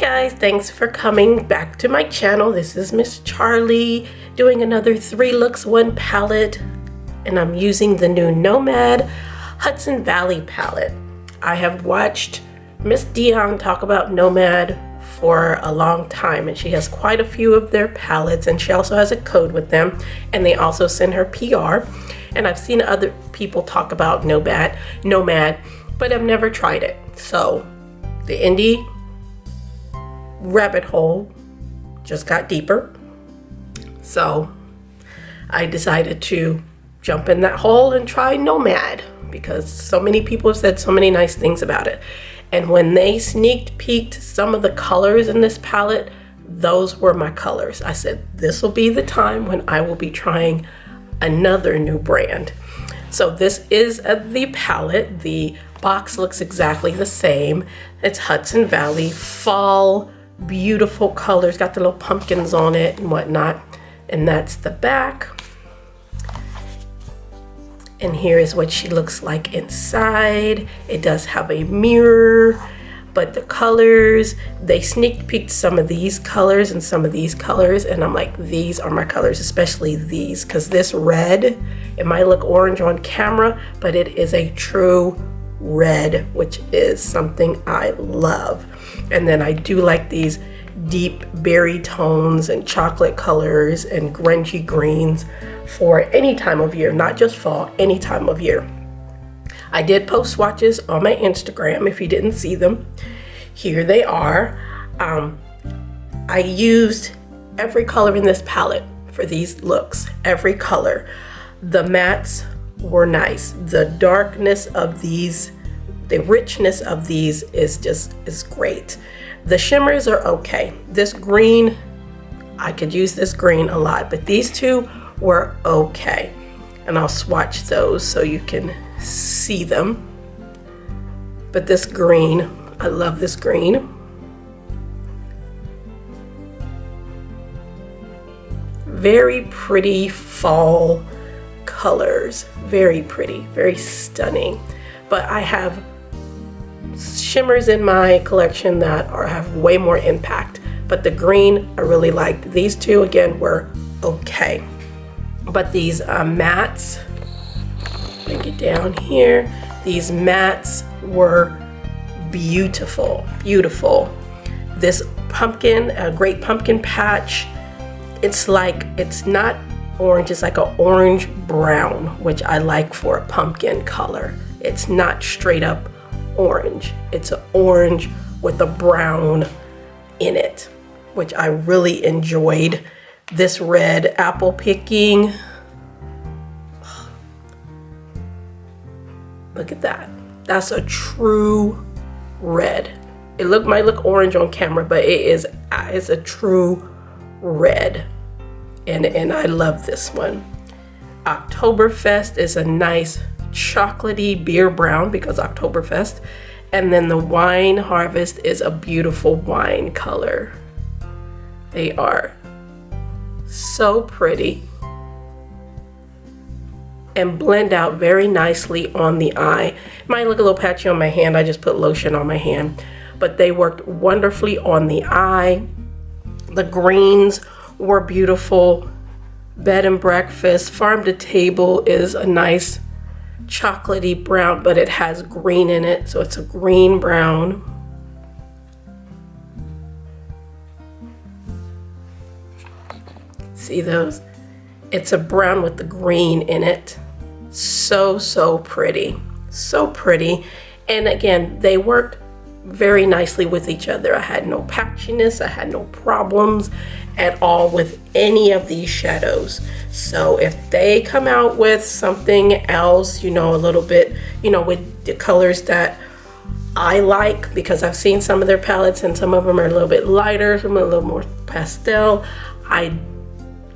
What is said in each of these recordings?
guys, thanks for coming back to my channel. This is Miss Charlie doing another 3 looks 1 palette, and I'm using the new Nomad Hudson Valley palette. I have watched Miss Dion talk about Nomad for a long time, and she has quite a few of their palettes, and she also has a code with them, and they also send her PR. And I've seen other people talk about Nomad, but I've never tried it. So the indie rabbit hole just got deeper, so I decided to jump in that hole and try Nomad because so many people have said so many nice things about it. And when they sneak peeked some of the colors in this palette, those were my colors. I said this will be the time when I will be trying another new brand. So this is the palette. The box looks exactly the same. It's Hudson Valley fall, beautiful colors, got the little pumpkins on it and whatnot. And that's the back. And here is what she looks like inside. It does have a mirror, but the colors, they sneak peeked some of these colors and some of these colors, and I'm like, these are my colors, especially these, because this red, it might look orange on camera, but it is a true red, which is something I love. And then I do like these deep berry tones and chocolate colors and grungy greens for any time of year, not just fall, any time of year. I did post swatches on my Instagram if you didn't see them. Here they are. I used every color in this palette for these looks, every color. The mattes were nice. The darkness of these, the richness of these is great. The shimmers are okay. This green, I could use this green a lot, but these two were okay. And I'll swatch those so you can see them. But this green, I love this green. Very pretty fall colors, very pretty, very stunning. But I have shimmers in my collection that have way more impact. But the green, I really liked. These two, again, were okay. But these mattes, bring it down here. These mattes were beautiful, beautiful. This pumpkin, a great pumpkin patch. It's like, it's not orange, it's like an orange brown, which I like for a pumpkin color. It's not straight up orange. It's an orange with a brown in it, which I really enjoyed. This red apple picking. Look at that. That's a true red. It might look orange on camera, but it's a true red. And I love this one. Oktoberfest is a nice chocolatey beer brown because Oktoberfest. And then the wine harvest is a beautiful wine color. They are so pretty and blend out very nicely on the eye. It might look a little patchy on my hand. I just put lotion on my hand, but they worked wonderfully on the eye. The greens were beautiful. Bed and breakfast, farm to table is a nice chocolatey brown, but it has green in it, so it's a green brown. See those? It's a brown with the green in it. So pretty, so pretty. And again, they worked very nicely with each other. I had no patchiness, I had no problems at all with any of these shadows. So if they come out with something else, a little bit, with the colors that I like, because I've seen some of their palettes and some of them are a little bit lighter, some are a little more pastel. I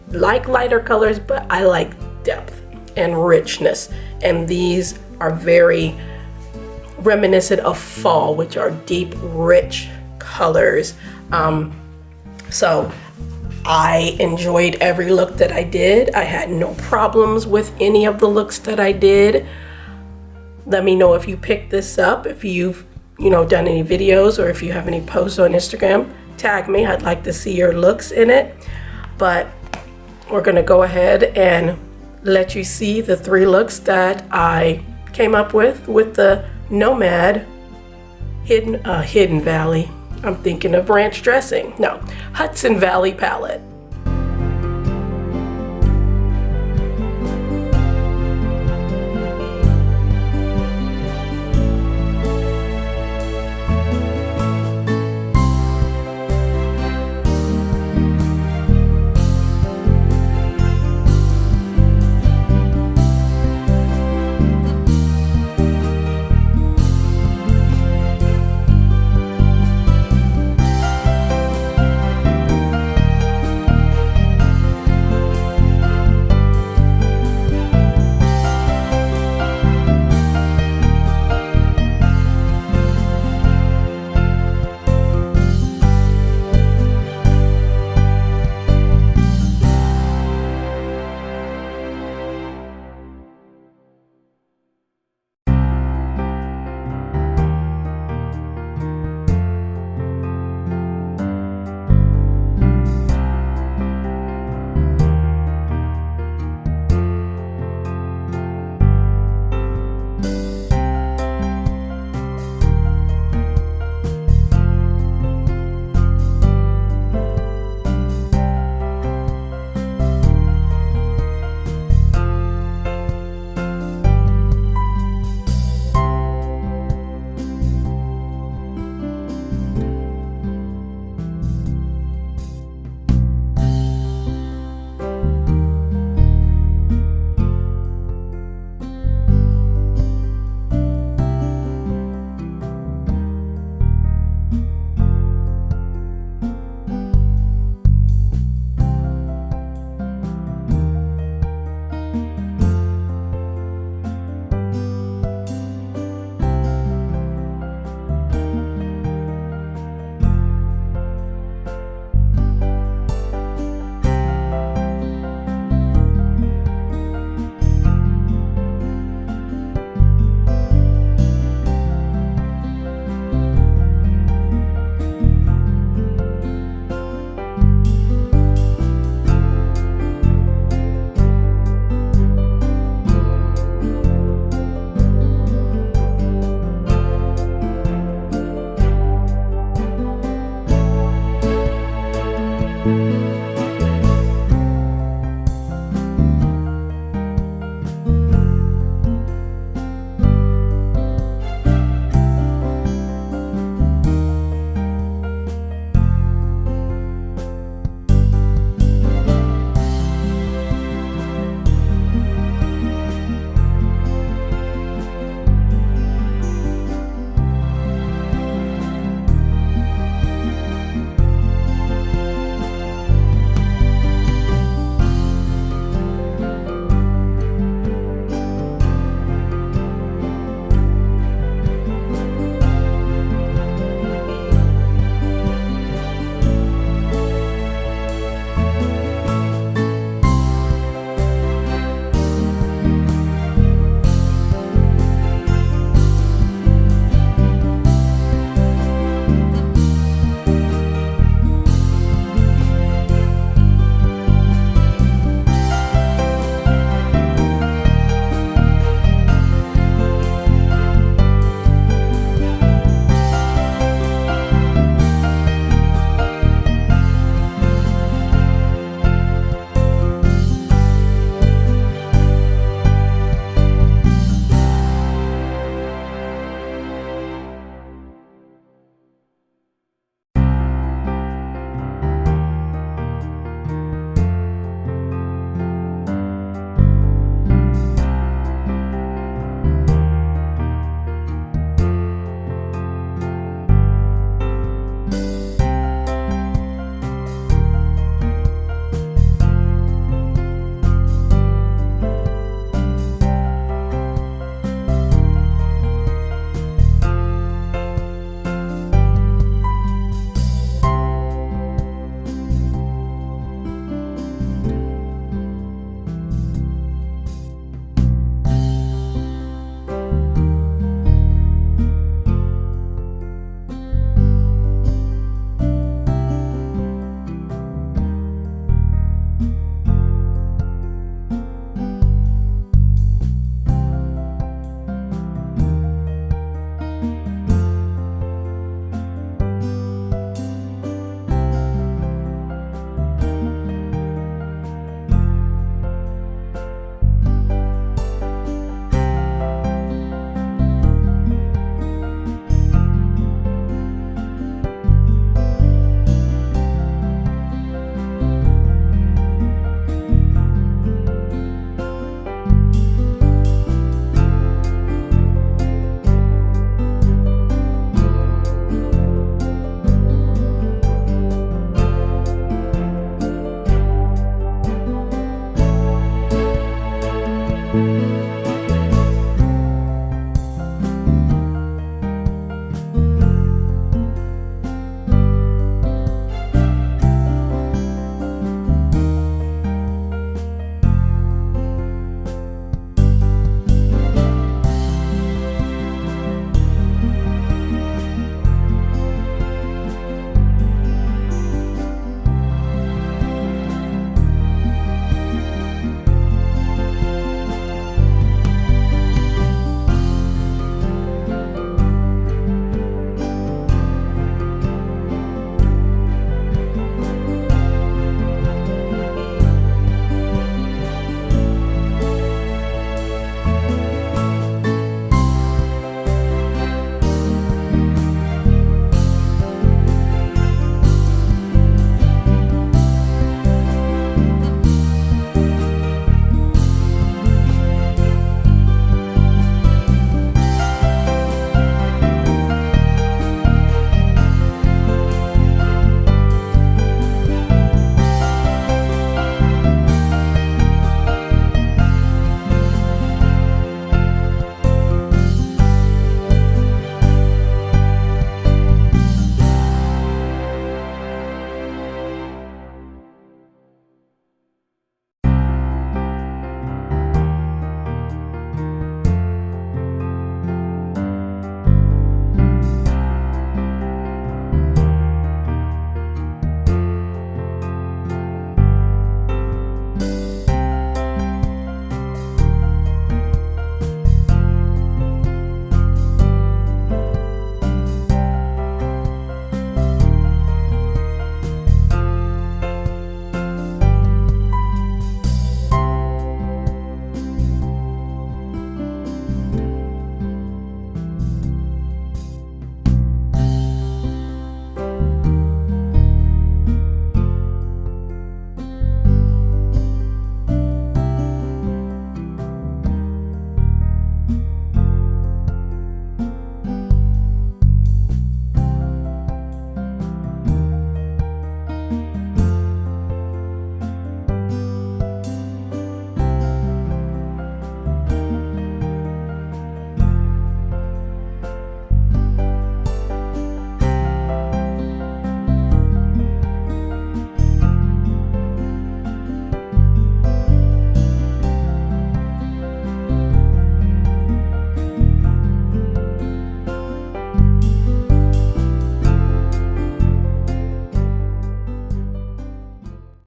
like lighter colors, but I like depth and richness. And these are very reminiscent of fall, which are deep, rich colors. So I enjoyed every look that I did. I had no problems with any of the looks that I did. Let me know if you picked this up, if you've done any videos, or if you have any posts on Instagram, tag me. I'd like to see your looks in it. But we're gonna go ahead and let you see the 3 looks that I came up with the Nomad Hidden Valley. I'm thinking of ranch dressing. No, Hudson Valley palette.